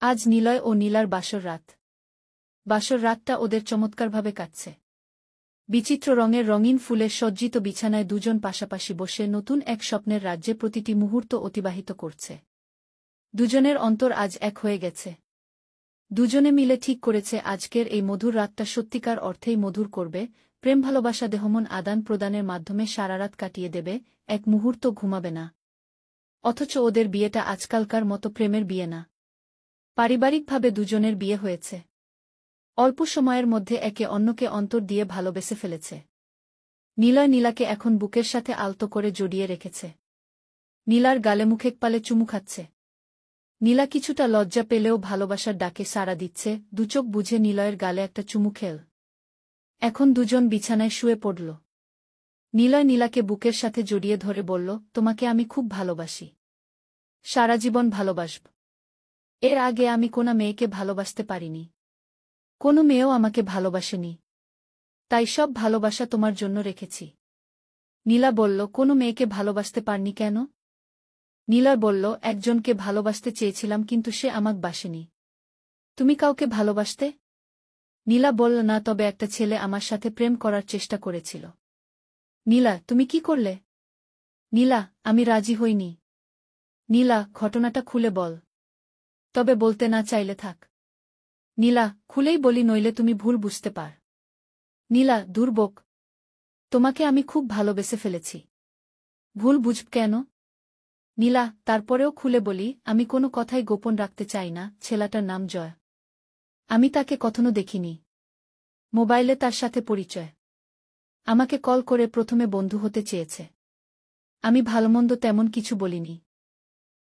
আজ নিলয় ও নীলার বাসর রাত। বাসর রাতটা ওদের চমৎকারভাবে কাটছে। বিচিত্র রঙের রঙিন ফুলে সজ্জিত বিছানায় দুজন পাশাপাশি বসে নতুন এক স্বপ্নের রাজ্যে প্রতিটি মুহূর্ত অতিবাহিত করছে। দুজনের অন্তর আজ এক হয়ে গেছে। দুজনে মিলে ঠিক করেছে আজকের এই মধুর রাতটা সত্যিকার অর্থেই মধুর করবে, প্রেম ভালোবাসা দেহমন আদান প্রদানের মাধ্যমে সারারাত কাটিয়ে দেবে, এক মুহূর্ত ঘুমাবে না। অথচ ওদের বিয়েটা আজকালকার মতো প্রেমের বিয়ে না। পারিবারিকভাবে দুজনের বিয়ে হয়েছে। অল্প সময়ের মধ্যে একে অন্যকে অন্তর দিয়ে ভালোবেসে ফেলেছে। নীলয় নীলাকে এখন বুকের সাথে আলতো করে জড়িয়ে রেখেছে। নীলার গালে মুখে পালে চুমু খাচ্ছে। নীলা কিছুটা লজ্জা পেলেও ভালোবাসার ডাকে সাড়া দিচ্ছে, দুচোখ বুঝে নিলয়ের গালে একটা চুমু খেল। এখন দুজন বিছানায় শুয়ে পড়ল। নিলয় নীলাকে বুকের সাথে জড়িয়ে ধরে বলল, তোমাকে আমি খুব ভালোবাসি। সারা জীবন ভালোবাসব। এর আগে আমি কোনো মেয়েকে ভালোবাসতে পারিনি। কোনো মেয়েও আমাকে ভালোবাসেনি। তাই সব ভালোবাসা তোমার জন্য রেখেছি। নীলা বলল, কোনো মেয়েকে ভালোবাসতে পারনি কেন? নীলয় বলল, একজনকে ভালোবাসতে চেয়েছিলাম কিন্তু সে আমাকে বাসেনি। তুমি কাউকে ভালোবাসতে? নীলা বলল, না, তবে একটা ছেলে আমার সাথে প্রেম করার চেষ্টা করেছিল। নীলা, তুমি কি করলে? নীলা, আমি রাজি হইনি। নীলা, ঘটনাটা খুলে বল। তবে বলতে না চাইলে থাক। নীলা, খুলেই বলি, নইলে তুমি ভুল বুঝতে পার। নীলা, দুর্বক। তোমাকে আমি খুব ভালোবেসে ফেলেছি। ভুল বুঝব কেন? নীলা, তারপরেও খুলে বলি, আমি কোনো কথাই গোপন রাখতে চাই না। ছেলেটার নাম জয়। আমি তাকে কখনো দেখিনি। মোবাইলে তার সাথে পরিচয়। আমাকে কল করে প্রথমে বন্ধু হতে চেয়েছে। আমি ভালোমন্দ তেমন কিছু বলিনি।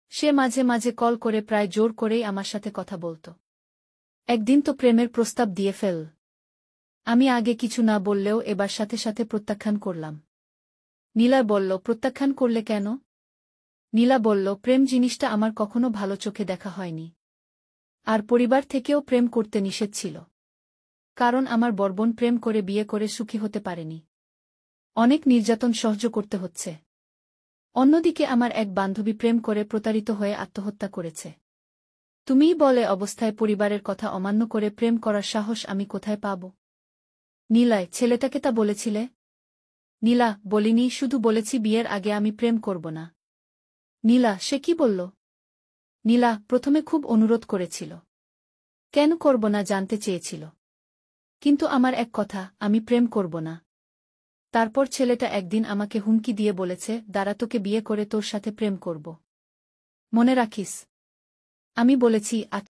সে মাঝে মাঝে কল করে প্রায় জোর করেই আমার সাথে কথা বলত। একদিন তো প্রেমের প্রস্তাব দিয়ে ফেল। আমি আগে কিছু না বললেও এবার সাথে সাথে প্রত্যাখ্যান করলাম। নীলা বলল, প্রত্যাখ্যান করলে কেন? নীলা বলল, প্রেম জিনিসটা আমার কখনো ভালো চোখে দেখা হয়নি। আর পরিবার থেকেও প্রেম করতে নিষেধ ছিল। কারণ আমার বড় প্রেম করে বিয়ে করে সুখী হতে পারেনি। অনেক নির্যাতন সহ্য করতে হচ্ছে। অন্যদিকে আমার এক বান্ধবী প্রেম করে প্রতারিত হয়ে আত্মহত্যা করেছে। তুমিই বলে অবস্থায় পরিবারের কথা অমান্য করে প্রেম করার সাহস আমি কোথায় পাব? নীলায়, ছেলেটাকে তা বলেছিলে? নীলা, বলিনি, শুধু বলেছি বিয়ের আগে আমি প্রেম করব না। নীলা, সে কি বলল? নীলা, প্রথমে খুব অনুরোধ করেছিল। কেন করব না জানতে চেয়েছিল। কিন্তু আমার এক কথা, আমি প্রেম করব না। তারপর ছেলেটা একদিন আমাকে হুমকি দিয়ে বলেছে, দাঁড়া, তোকে বিয়ে করে তোর সাথে প্রেম করব। মনে রাখিস। আমি বলেছি,